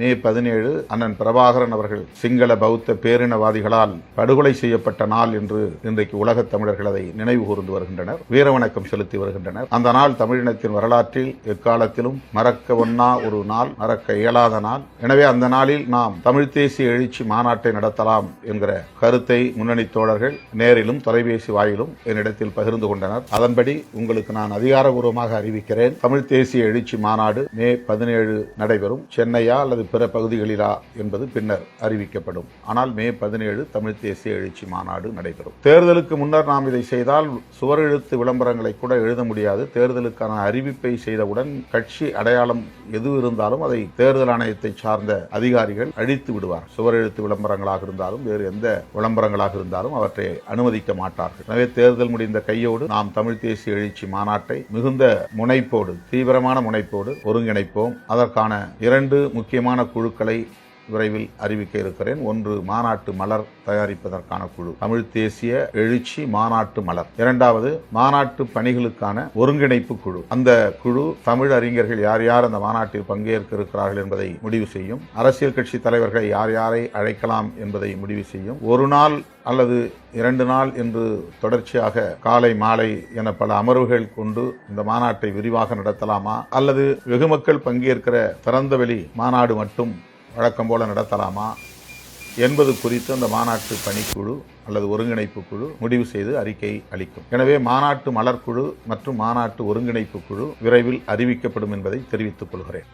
மே 17 அண்ணன் பிரபாகரன் அவர்கள் சிங்கள பௌத்த பேரினவாதிகளால் படுகொலை செய்யப்பட்ட நாள் என்று இன்றைக்கு உலகத் தமிழர்கள் அதை நினைவு கூர்ந்து வருகின்றனர், வீரவணக்கம் செலுத்தி வருகின்றனர். அந்த நாள் தமிழினத்தின் வரலாற்றில் எக்காலத்திலும் மறக்க ஒண்ணா ஒரு நாள், மறக்க இயலாத நாள். எனவே அந்த நாளில் நாம் தமிழ் தேசிய எழுச்சி மாநாட்டை நடத்தலாம் என்கிற கருத்தை முன்னணி தோழர்கள் நேரிலும் தொலைபேசி வாயிலும் என்னிடத்தில் பகிர்ந்து கொண்டனர். அதன்படி உங்களுக்கு நான் அதிகாரபூர்வமாக அறிவிக்கிறேன். தமிழ் தேசிய எழுச்சி மாநாடு மே 17 நடைபெறும். சென்னையா அல்லது பிற பகுதிகளிலா என்பது பின்னர் அறிவிக்கப்படும். ஆனால் மே 17 தமிழ் தேசிய எழுச்சி மாநாடு நடைபெறும். தேர்தலுக்கு முன்னர் நாம் இதை செய்தால் சுவர் எழுத்து விளம்பரங்களை கூட எழுத முடியாது. தேர்தலுக்கான அறிவிப்பை செய்தவுடன் கட்சி அடையாளம் எது இருந்தாலும் அதை தேர்தல் ஆணையத்தை சார்ந்த அதிகாரிகள் அழித்து விடுவார். சுவர் எழுத்து விளம்பரங்களாக இருந்தாலும் வேறு எந்த விளம்பரங்களாக இருந்தாலும் அவற்றை அனுமதிக்க மாட்டார்கள். எனவே தேர்தல் முடிந்த கையோடு நாம் தமிழ் தேசிய எழுச்சி மாநாட்டை மிகுந்த முனைப்போடு, தீவிரமான முனைப்போடு ஒருங்கிணைப்போம். அதற்கான 2 முக்கியமான குழுக்களை விரைவில் அறிவிக்க இருக்கிறேன். ஒன்று மாநாட்டு மலர் தயாரிப்பதற்கான குழு, தமிழ் தேசிய எழுச்சி மாநாட்டு மலர். இரண்டாவது மாநாட்டு பணிகளுக்கான ஒருங்கிணைப்பு குழு. அந்த குழு தமிழ் அறிஞர்கள் யார் யார் அந்த மாநாட்டில் பங்கேற்க இருக்கிறார்கள் என்பதை முடிவு செய்யும். அரசியல் கட்சி தலைவர்களை யார் யாரை அழைக்கலாம் என்பதை முடிவு செய்யும். ஒரு நாள் அல்லது 2 நாள் என்று தொடர்ச்சியாக காலை மாலை என பல அமர்வுகள் கொண்டு இந்த மாநாட்டை விரிவாக நடத்தலாமா, அல்லது வெகுமக்கள் பங்கேற்கிற திறந்தவெளி மாநாடு மட்டும் வழக்கம் போல நடத்தலாமா என்பது குறித்து அந்த மாநாட்டு பணிக்குழு அல்லது ஒருங்கிணைப்பு குழு முடிவு செய்து அறிக்கை அளிக்கும். எனவே மாநாட்டு மலர்குழு மற்றும் மாநாட்டு ஒருங்கிணைப்பு குழு விரைவில் அறிவிக்கப்படும் என்பதை தெரிவித்துக் கொள்கிறேன்.